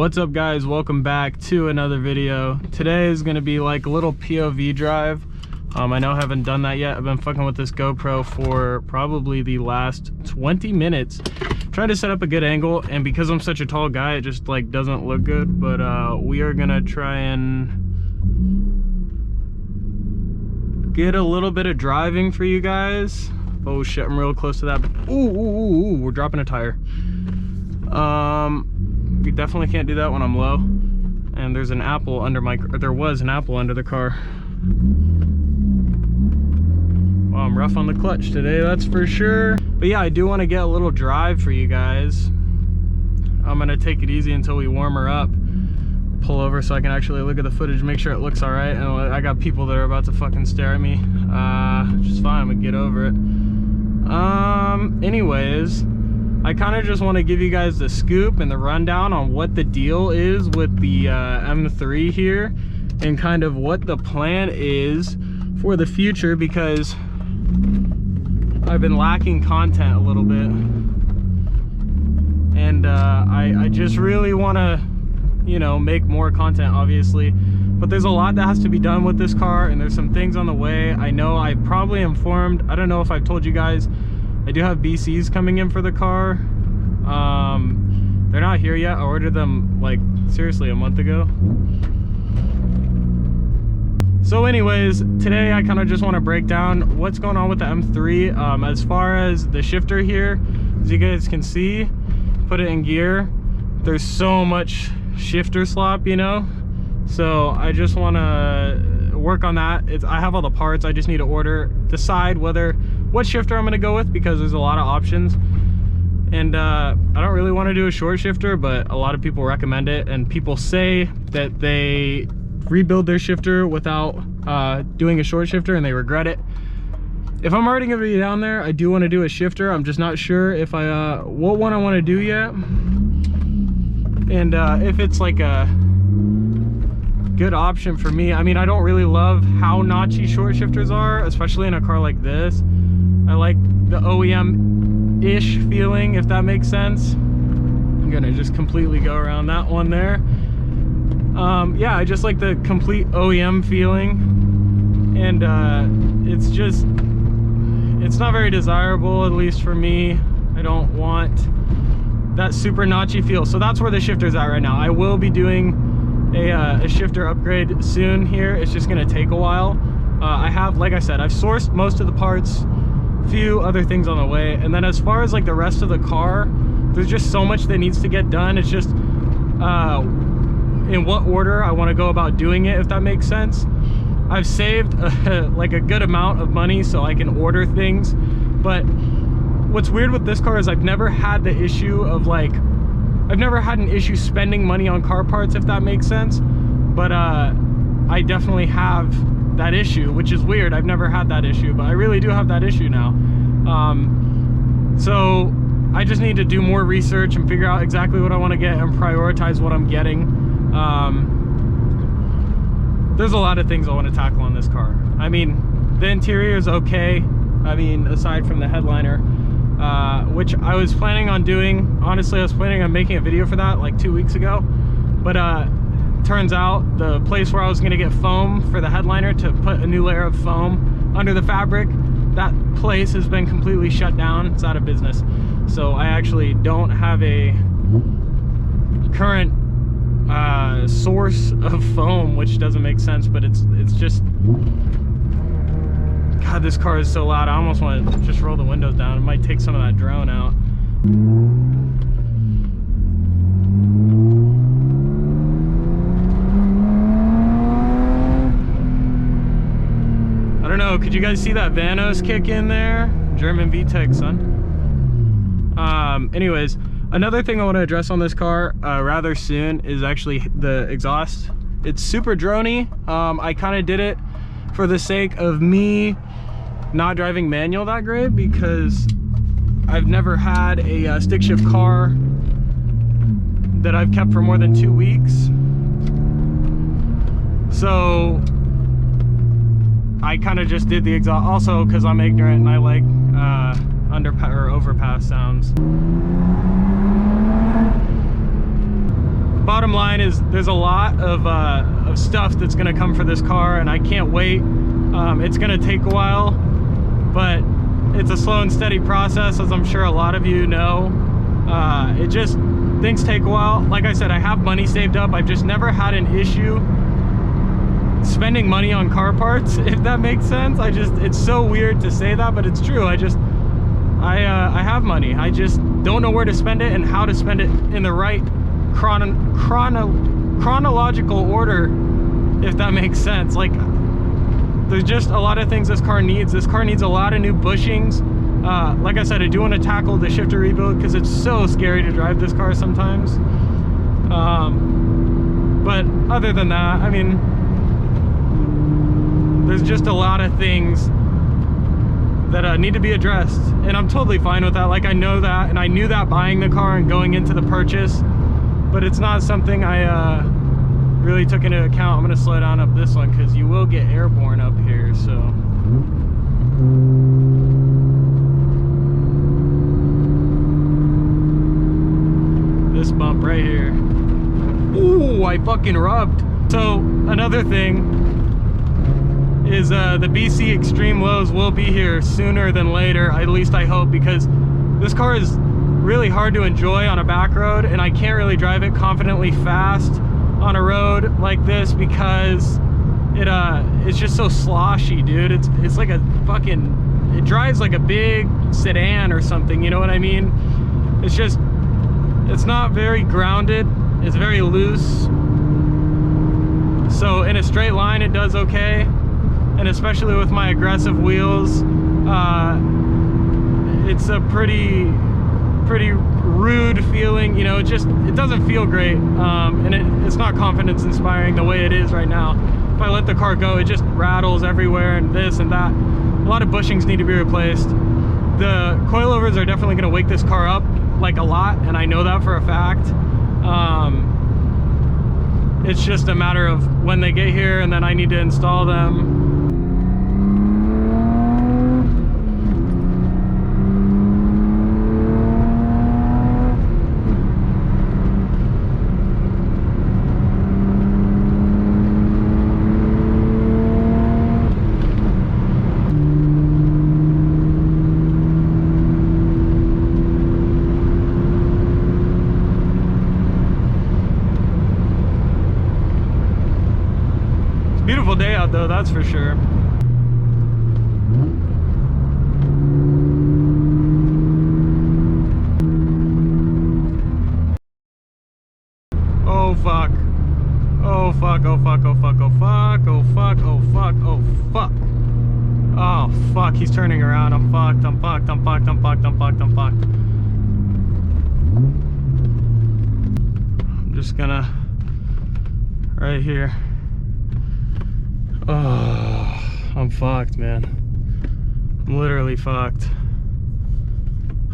What's up guys, welcome back to another video. Today is going to be like a little POV drive. I know I haven't done that yet. I've been fucking with this GoPro for probably the last 20 minutes trying to set up a good angle, and because I'm such a tall guy it just like doesn't look good, but we are gonna try and get a little bit of driving for you guys. Oh shit, I'm real close to that. Ooh, we're dropping a tire. We definitely can't do that when I'm low. And there's an apple under my, or there was an apple under the car. Well, I'm rough on the clutch today, that's for sure. But yeah, I do want to get a little drive for you guys. I'm gonna take it easy until we warm her up. Pull over so I can actually look at the footage, make sure it looks all right. And I got people that are about to fucking stare at me. Just fine, I'm gonna get over it. Anyways, I kind of just want to give you guys the scoop and the rundown on what the deal is with the M3 here, and kind of what the plan is for the future, because I've been lacking content a little bit, and I just really want to, you know, make more content obviously, but there's a lot that has to be done with this car, and there's some things on the way. I know I probably informed, I don't know if I've told you guys, I do have BCs coming in for the car. They're not here yet. I ordered them like seriously a month ago. So anyways, today I kind of just want to break down what's going on with the M3. As far as the shifter here, as you guys can see, put it in gear, there's so much shifter slop, you know, so I just want to work on that. I have all the parts, I just need to decide what shifter I'm going to go with, because there's a lot of options. And I don't really want to do a short shifter, but a lot of people recommend it, and people say that they rebuild their shifter without doing a short shifter and they regret it. If I'm already going to be down there, I do want to do a shifter. I'm just not sure if what one I want to do yet, and if it's like a good option for me. I mean, I don't really love how notchy short shifters are, especially in a car like this. I like the OEM-ish feeling, if that makes sense. I'm gonna just completely go around that one there. Yeah, I just like the complete OEM feeling, and it's not very desirable, at least for me. I don't want that super notchy feel, so that's where the shifter's at right now. I will be doing a shifter upgrade soon here. It's just gonna take a while. I have, like I said, I've sourced most of the parts, few other things on the way, and then as far as like the rest of the car, there's just so much that needs to get done. It's just in what order I want to go about doing it, if that makes sense. I've saved like a good amount of money so I can order things, but what's weird with this car is I've never had the issue of I've never had an issue spending money on car parts, if that makes sense, but I definitely have that issue, which is weird. I've never had that issue, but I really do have that issue now. So I just need to do more research and figure out exactly what I want to get and prioritize what I'm getting. There's a lot of things I want to tackle on this car. I mean, the interior is okay. I mean, aside from the headliner, which I was planning on doing. Honestly, I was planning on making a video for that like 2 weeks ago, but turns out the place where I was going to get foam for the headliner to put a new layer of foam under the fabric, that place has been completely shut down. It's out of business, so I actually don't have a current source of foam, which doesn't make sense, but it's just, God, this car is so loud. I almost want to just roll the windows down. It might take some of that drone out. I don't know, could you guys see that Vanos kick in there? German VTEC, son. Anyways, another thing I want to address on this car rather soon is actually the exhaust. It's super droney. I kind of did it for the sake of me not driving manual that great, because I've never had a stick shift car that I've kept for more than 2 weeks. So I kind of just did the exhaust, also because I'm ignorant and I like overpass sounds. bottom line is there's a lot of stuff that's gonna come for this car, and I can't wait. It's gonna take a while, but it's a slow and steady process, as I'm sure a lot of you know. Things take a while. Like I said, I have money saved up. I've just never had an issue spending money on car parts, if that makes sense. It's so weird to say that, but it's true. I have money. I just don't know where to spend it and how to spend it in the right chronological order, if that makes sense. Like, there's just a lot of things this car needs. This car needs a lot of new bushings. Like I said, I do want to tackle the shifter rebuild because it's so scary to drive this car sometimes. But other than that, I mean, there's just a lot of things that need to be addressed, and I'm totally fine with that. Like, I know that, and I knew that buying the car and going into the purchase, but it's not something I really took into account. I'm gonna slow down up this one because you will get airborne up here, so. This bump right here. Ooh, I fucking rubbed. So another thing is the BC extreme lows will be here sooner than later, at least I hope, because this car is really hard to enjoy on a back road, and I can't really drive it confidently fast on a road like this because it's just so sloshy, dude. It's like a fucking, it drives like a big sedan or something, you know what I mean? It's not very grounded. It's very loose. So in a straight line, it does okay. And especially with my aggressive wheels, it's a pretty rude feeling, you know. It doesn't feel great, and it's not confidence inspiring the way it is right now. If I let the car go, it just rattles everywhere and this and that. A lot of bushings need to be replaced. The coilovers are definitely going to wake this car up like a lot, and I know that for a fact. It's just a matter of when they get here, and then I need to install them. Beautiful day out though, that's for sure. Oh fuck. Oh fuck, oh fuck, oh fuck, oh fuck, oh fuck, oh fuck, oh fuck. Oh fuck, he's turning around. I'm fucked, I'm fucked, I'm fucked, I'm fucked, I'm fucked, I'm fucked. I'm just gonna, right here. Oh, I'm fucked, man. I'm literally fucked.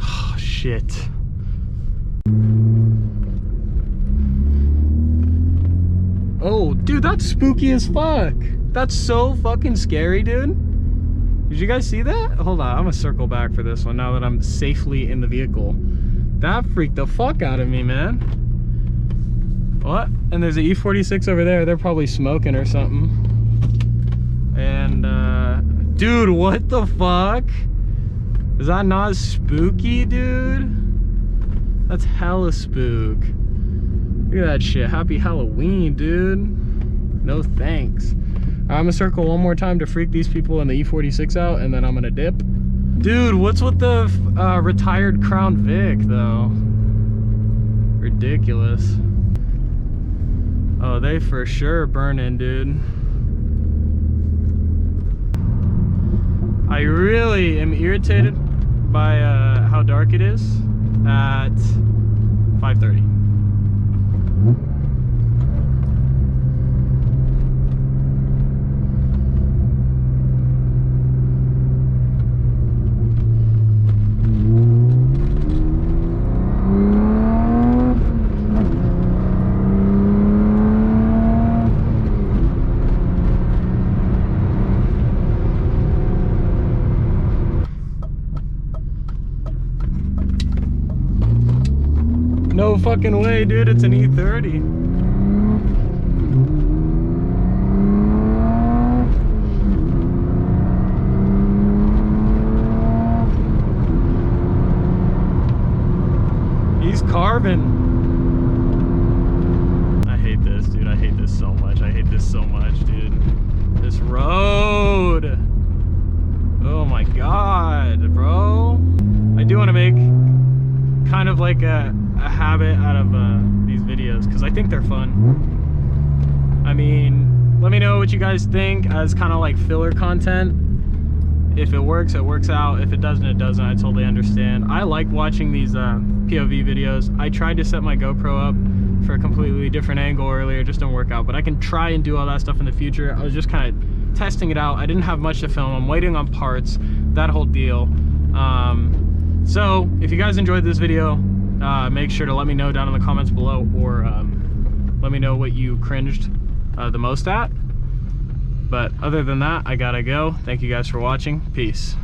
Oh, shit. Oh, dude, that's spooky as fuck. That's so fucking scary, dude. Did you guys see that? Hold on, I'm gonna circle back for this one now that I'm safely in the vehicle. That freaked the fuck out of me, man. What? And there's an E36 over there. They're probably smoking or something. And dude, what the fuck? Is that not spooky, dude? That's hella spook. Look at that shit. Happy Halloween, dude. No thanks. I'm gonna circle one more time to freak these people in the E46 out, and then I'm gonna dip. Dude, what's with the retired Crown Vic though? Ridiculous. Oh, they for sure burning, dude. I really am irritated by how dark it is at 5:30. No fucking way, dude. It's an E30. He's carving. I hate this, dude. I hate this so much. I hate this so much, dude. This road. Oh my god, bro. I do want to make kind of like a habit out of these videos because I think they're fun. I mean, let me know what you guys think as kind of like filler content. If it works out. If it doesn't, it doesn't. I totally understand. I like watching these POV videos. I tried to set my GoPro up for a completely different angle earlier. It just didn't work out. But I can try and do all that stuff in the future. I was just kind of testing it out. I didn't have much to film. I'm waiting on parts. That whole deal. So if you guys enjoyed this video, make sure to let me know down in the comments below, or let me know what you cringed the most at. But other than that, I gotta go. Thank you guys for watching. Peace.